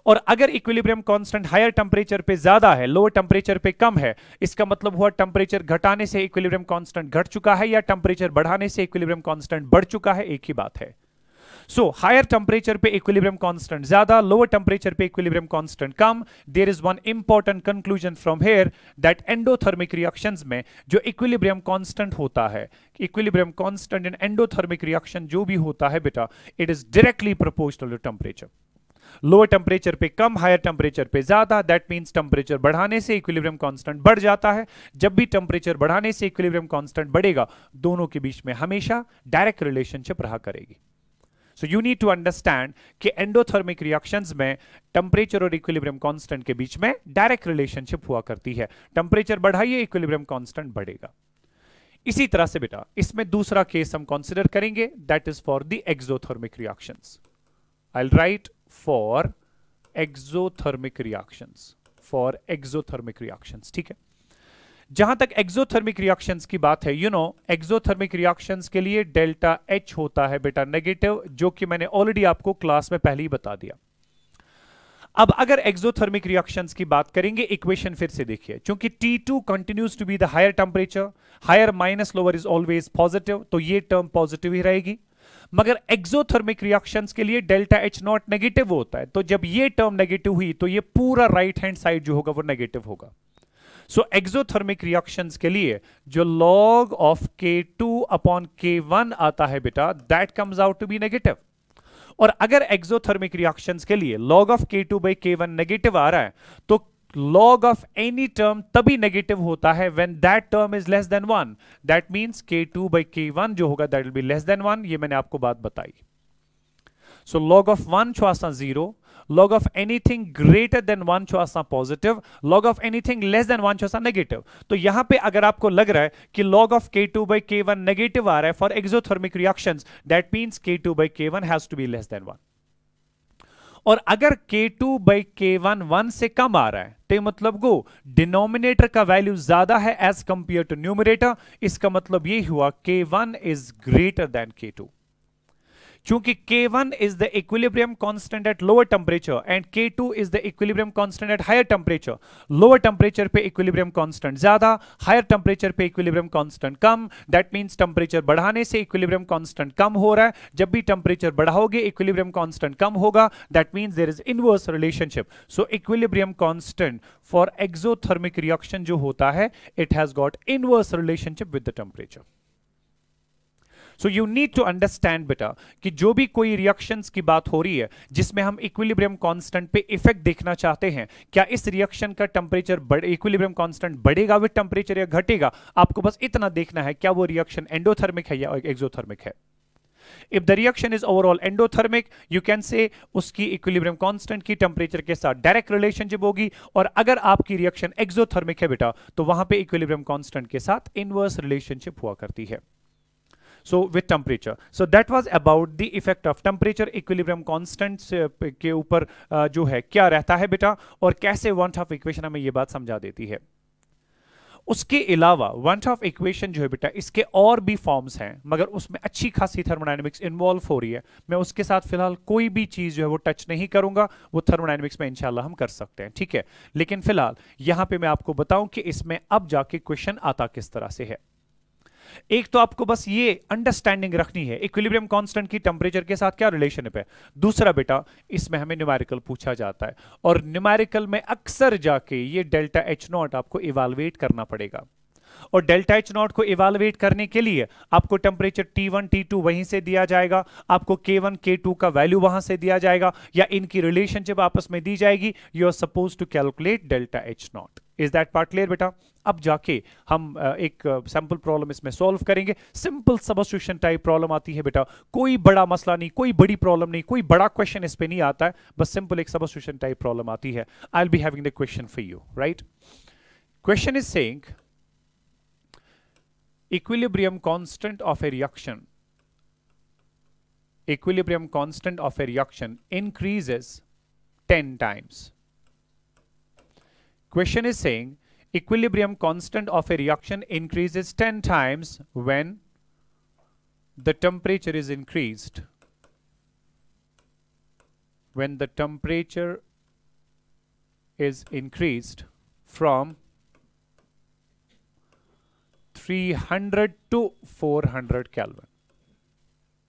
और अगर equilibrium constant higher temperature पे ज्यादा है, lower temperature पे कम है, इसका मतलब हुआ टेम्परेचर घटाने से इक्विलिब्रियम कांस्टेंट घट चुका है या टेम्परेचर बढ़ाने से इक्विलिब्रियम कांस्टेंट बढ़ चुका है, एक ही बात है. सो हायर टेम्परेचर पे इक्विलिब्रियम कांस्टेंट ज्यादा, लोअर टेम्परेचर पे इक्विलिब्रियम कांस्टेंट कम. There is one important conclusion from here that endothermic reactions में जो इक्विलिब्रियम कांस्टेंट होता है, equilibrium constant in endothermic reaction जो भी होता है बेटा, it is directly proportional to temperature. Lower temperature पे कम, हायर टेम्परेचर पे ज्यादा. दैट मींस टेम्परेचर बढ़ाने से इक्विलिब्रियम कांस्टेंट बढ़ जाता है. जब भी टेम्परेचर बढ़ाने से इक्विलिब्रियम कांस्टेंट बढ़ेगा, दोनों के बीच में हमेशा डायरेक्ट रिलेशनशिप रहा करेगी. So you need to understand कि एंडोथर्मिक रिएक्शंस में टेम्परेचर और इक्विलिब्रियम कांस्टेंट के बीच में डायरेक्ट रिलेशनशिप हुआ करती है. टेम्परेचर बढ़ाइए, इक्विलिब्रियम कांस्टेंट बढ़ेगा. इसी तरह से बेटा इसमें दूसरा केस हम कंसीडर करेंगे, that is for the exothermic reactions. I will write for exothermic reactions, for exothermic reactions. ठीक है, जहां तक एक्सोथर्मिक रिएक्शंस की बात है, एक्सोथर्मिक रिएक्शंस के लिए डेल्टा H होता है बेटा नेगेटिव, जो कि मैंने ऑलरेडी आपको क्लास में पहले ही बता दिया. अब अगर एक्सोथर्मिक रिएक्शंस की बात करेंगे, इक्वेशन फिर से देखिए, क्योंकि T2 continues to be the higher temperature, higher minus lower is always positive, तो ये टर्म पॉजिटिव ही रहेगी. मगर एक्सोथर्मिक रिएक्शंस के लिए डेल्टा H नॉट नेगेटिव होता है, तो जब ये टर्म नेगेटिव हुई तो ये पूरा राइट हैंड साइड जो होगा वो नेगेटिव होगा. सो एक्सोथर्मिक रिएक्शंस के लिए जो log of K2 upon K1 आता है बेटा, that comes out to be negative. और अगर एक्सोथर्मिक रिएक्शंस के लिए log of K2 by K1 negative आ रहा है, तो log of any term तभी नेगेटिव होता है when that term is less than 1. that means K2 by K1 जो होगा that will be less than 1. ये मैंने आपको बात बताई. so log of 1 छो आसा 0, log of anything greater than 1 छो आसा positive, log of anything less than 1 छो आसा negative. तो यहां पे अगर आपको लग रहा है कि log of K2 by K1 negative आ रहा है for exothermic reactions, that means K2 by K1 has to be less than 1. और अगर K2 by K1 1 से कम आ रहा है, तो मतलब गो डिनोमिनेटर का वैल्यू ज्यादा है एज कंपेयर टू न्यूमरेटर. इसका मतलब ये हुआ K1 is greater then K2. चूंकि K1 is the equilibrium constant at lower temperature and K2 is the equilibrium constant at higher temperature. Lower temperature पे equilibrium constant ज्यादा, higher temperature पे equilibrium constant come. That means temperature बढ़ाने से equilibrium constant कम हो रहा है. जब भी temperature बढ़ाओगे equilibrium constant कम होगा. That means there is inverse relationship. So equilibrium constant for exothermic reaction जो होता है, it has got inverse relationship with the temperature. So you need to understand बेटा कि जो भी कोई रिएक्शंस की बात हो रही है जिसमें हम इक्विलिब्रियम कांस्टेंट पे इफेक्ट देखना चाहते हैं, क्या इस रिएक्शन का टेम्परेचर इक्विलिब्रियम कांस्टेंट बढ़ेगा विद टेम्परेचर या घटेगा, आपको बस इतना देखना है क्या वो रिएक्शन एंडोथर्मिक है या एक्सोथर्मिक है. If the reaction is overall endothermic, you can say उसकी इक्विलिब्रियम कांस्टेंट की टेम्परेचर के साथ डायरेक्ट रिलेशनशिप होगी. और अगर आपकी रिएक्शन एक्सोथर्मिक है बेटा, तो वहां पे इक्विलिब्रियम कांस्टेंट के साथ इनवर्स रिलेशनशिप हुआ करती है. So with temperature, so that was about the effect of temperature. equilibrium constants के ऊपर जो है क्या रहता है बेटा, और कैसे वन हाफ इक्वेशन हमें ये बात समझा देती है. उसके अलावा वन हाफ इक्वेशन जो है बेटा, इसके और भी फॉर्म्स हैं, मगर उसमें अच्छी खासी थर्मोडायनेमिक्स इन्वॉल्व हो रही है. मैं उसके साथ फिलहाल कोई भी चीज जो है वो टच नहीं करूंगा. वो थर्मोडायनेमिक्स में इंशाल्लाह हम कर सकते हैं, ठीक है. लेकिन फिलहाल यहां पे मैं आपको बताऊं कि इसमें अब जाके क्वेश्चन आता किस तरह से है. एक तो आपको बस ये अंडरस्टैंडिंग रखनी है इक्विलिब्रियम कांस्टेंट की टेम्परेचर के साथ क्या रिलेशनशिप है. दूसरा बेटा, इसमें हमें न्यूमेरिकल पूछा जाता है, और न्यूमेरिकल में अक्सर जाके ये डेल्टा H नॉट आपको इवैल्यूएट करना पड़ेगा. और डेल्टा एच नॉट को इवेलुएट करने के लिए आपको टेम्परेचर T1 T2 वहीं से दिया जाएगा, आपको K1 K2 का वैल्यू वहां से दिया जाएगा, या इनकी रिलेशनशिप आपस में दी जाएगी। You are suppose to calculate delta H naught. Is that part clear बेटा? अब जाके हम एक सैंपल प्रॉब्लम इसमें सॉल्व करेंगे। सिंपल सब्स्टिट्यूशन टाइप प्रॉब्लम आती है बेटा, कोई बड़ा मसला नहीं, कोई बड़ी प्रॉब्लम नहीं, कोई बड़ा क्वेश्चन इस पे नहीं आता है, बस सिंपल एक सब्स्टिट्यूशन टाइप प्रॉब्लम आती है। I will be having the question for you, right? Question is saying equilibrium constant of a reaction increases 10 times. Question is saying equilibrium constant of a reaction increases 10 times when the temperature is increased. When the temperature is increased from 300 to 400 Kelvin.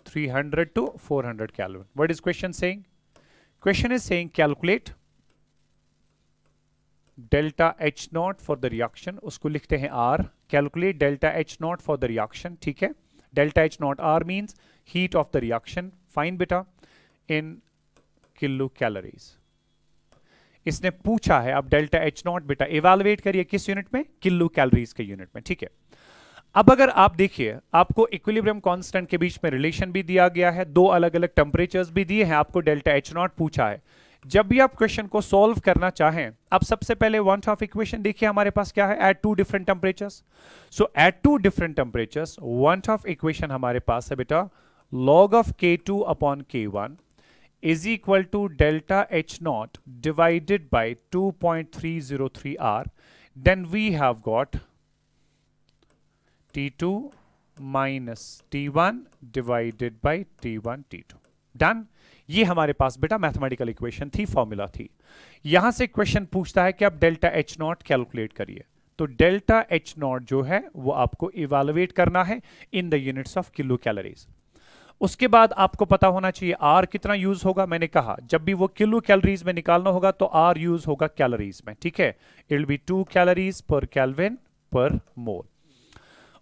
300 to 400 Kelvin. What is question saying? Question is saying calculate delta H naught for the reaction. उसको लिखते हैं R. Calculate delta H naught for the reaction. ठीक है? Delta H naught R means heat of the reaction. Fine बेटा in kilocalories. इसने पूछा है अब डेल्टा एच नॉट बेटा इवेलुएट करिए किस यूनिट में? किलो कैलोरीज के यूनिट में। ठीक है, अब अगर आप देखिए आपको इक्विलिब्रियम कांस्टेंट के बीच में रिलेशन भी दिया गया है, दो अलग अलग टेम्परेचर्स भी दिए हैं, आपको डेल्टा एच नॉट पूछा है। जब भी आप क्वेश्चन को सॉल्व करना चाहें, अब सबसे पहले वन ऑफ इक्वेशन देखिए हमारे पास क्या है, at two different temperatures. So at two different temperatures one of equation हमारे पास है बेटा log of K2 upon K1 is equal to delta H naught divided by 2.303 R. Then we have got T2 minus T1 divided by T1 T2. Done? ये हमारे पास बेटा mathematical equation थी, formula थी। यहां से क्वेश्चन पूछता है कि आप डेल्टा एच नॉट कैलकुलेट करिए। तो डेल्टा एच नॉट जो है वो आपको इवेलुएट करना है in the units of kilo calories. उसके बाद आपको पता होना चाहिए आर कितना यूज होगा। मैंने कहा जब भी वो किलो कैलोरीज में निकालना होगा तो आर यूज होगा कैलोरीज में। ठीक है, it will be 2 calories per kelvin per mole.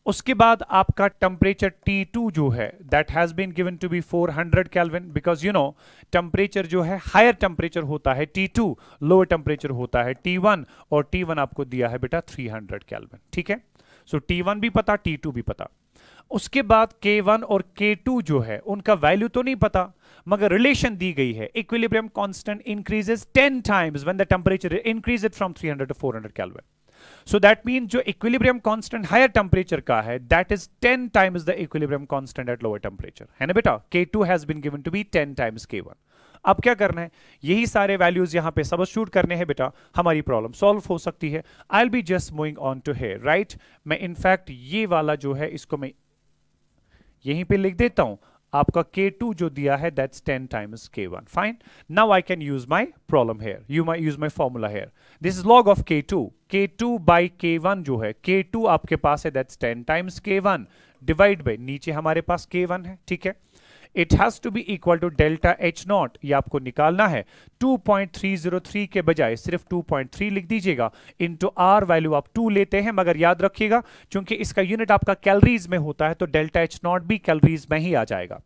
उसके बाद आपका टेम्परेचर T2 जो है that has been given to be 400 kelvin, because you know temperature जो है हायर टेम्परेचर होता है T2, लोअर टेम्परेचर होता है T1, और T1 आपको दिया है बेटा 300 केल्विन। ठीक है, सो T1 भी पता, T2 भी पता। उसके बाद K1 और K2 जो है उनका वैल्यू तो नहीं पता, मगर रिलेशन दी गई है, equilibrium constant increases 10 times when the temperature increases from 300 to 400 kelvin. So that means जो इक्विलिब्रियम कांस्टेंट हायर टेम्परेचर का है that is 10 times the equilibrium constant at lower temperature, है ना बेटा। K2 has been given to be 10 times K1। अब क्या करना है, यही सारे वैल्यूज यहां पे सबस्टिट्यूट करने हैं बेटा, हमारी प्रॉब्लम सॉल्व हो सकती है। I will be just moving on to here, right. मैं इनफैक्ट ये वाला जो है इसको मैं यहीं पे लिख देता हूं। आपका K2 जो दिया है that's 10 times K1। Fine, now I can use my problem here, use my formula here. This is log of K2, K2 by K1 जो है, K2 आपके पास है that's 10 times K1 divide by नीचे हमारे पास K1 है। ठीक है, it has to be equal to delta H naught, ये आपको निकालना है 2.303 के बजाय सिर्फ 2.3 लिख दीजिएगा, इनटू आर वैल्यू आप 2 लेते हैं, मगर याद रखिएगा क्योंकि इसका यूनिट आपका कैलोरीज में होता है तो डेल्टा एच नॉट भी कैलोरीज में ही आ जाएगा।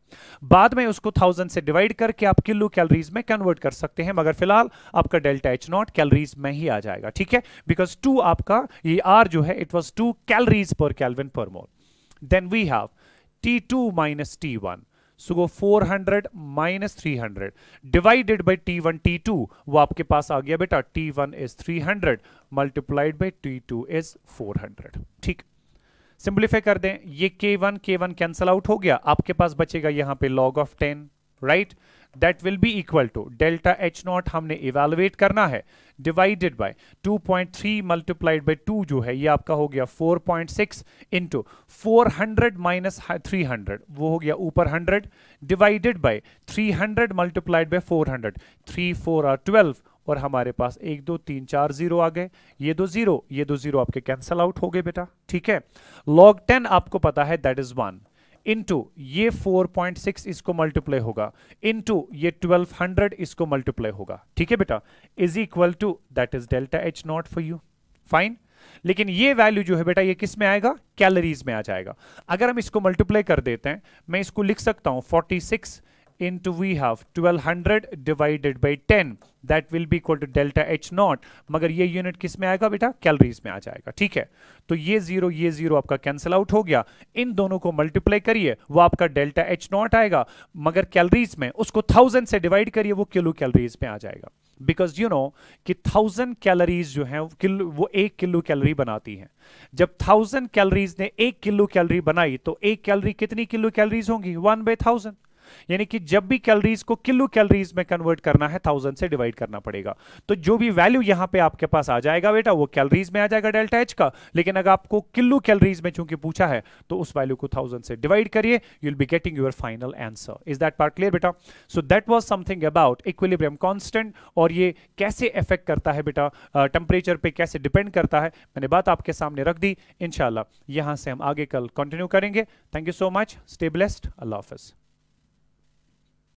बाद में उसको 1000 से डिवाइड करके आप किलो कैलोरीज में कन्वर्ट कर सकते हैं, मगर फिलहाल आपका डेल्टा एच नॉट कैलोरीज में ही आ जाएगा। ठीक है, बिकॉज 2 आपका ये आर जो है it was 2 calories per kelvin per mole. Then we have T2 minus T1, सो वो 400 minus 300 divided by T1 T2, वो आपके पास आ गया बेटा T1 is 300 multiplied by T2 is 400। ठीक, सिंप्लीफाई कर दें, ये K1 कैंसल आउट हो गया, आपके पास बचेगा यहां पे log of 10, right. That will be equal to delta H naught हमने इवेलुएट करना है डिवाइडेड बाय 2.3 मल्टीप्लाइड बाय 2 जो है ये आपका हो गया 4.6 इंटू 400 माइनस 300, वो हो गया ऊपर 100 divided by 300 multiplied by 400, 3 4 are 12, और हमारे पास 1 2 3 4 जीरो आ गए, ये दो जीरो आपके कैंसल आउट हो गए बेटा। ठीक है, log 10 आपको पता है दैट इज 1 इंटू ये 4.6 इसको मल्टीप्लाई होगा, इंटू ये 1200 इसको मल्टीप्लाई होगा। ठीक है बेटा, is equal to that is delta H naught for you. Fine, लेकिन ये वैल्यू जो है बेटा ये किस में आएगा, कैलोरीज में आ जाएगा। अगर हम इसको मल्टीप्लाई कर देते हैं, मैं इसको लिख सकता हूं 46 into we have 1200 divided by 10 that will be equal to delta H naught, मगर ये यूनिट किस में आएगा बेटा, कैलोरीज में आ जाएगा। ठीक है, तो ये जीरो आपका कैंसिल आउट हो गया, इन दोनों को मल्टीप्लाई करिए, वो आपका डेल्टा H नॉट आएगा, मगर कैलोरीज में उसको 1000 से डिवाइड करिए, वो किलो कैलोरीज में आ जाएगा। बिकॉज यू नो कि 1000 कैलोरीज जो है वो 1 किलो कैलोरी बनाती हैं। जब 1000 कैलोरीज ने 1 किलो कैलोरी बनाई तो 1 कैलोरी कितनी किलो कैलोरीज होंगी, 1/1000। यानी कि जब भी कैलोरीज को किलो कैलोरीज में कन्वर्ट करना है 1000 से डिवाइड करना पड़ेगा। तो जो भी वैल्यू यहां पे आपके पास आ जाएगा बेटा वो कैलोरीज में आ जाएगा डेल्टा एच का, लेकिन अगर आपको किलो कैलोरीज में चूंकि पूछा है तो उस वैल्यू को 1000 से डिवाइड करिए, you will be getting your final answer. Is that part clear बेटा? So that was something about equilibrium constant, और ये कैसे अफेक्ट करता है बेटा, टेम्परेचर पे कैसे डिपेंड करता है, मैंने बात आपके सामने रख दी। इंशाल्लाह यहां से हम आगे कल कंटिन्यू करेंगे। Thank you so much, stay blessed, Allah Hafiz.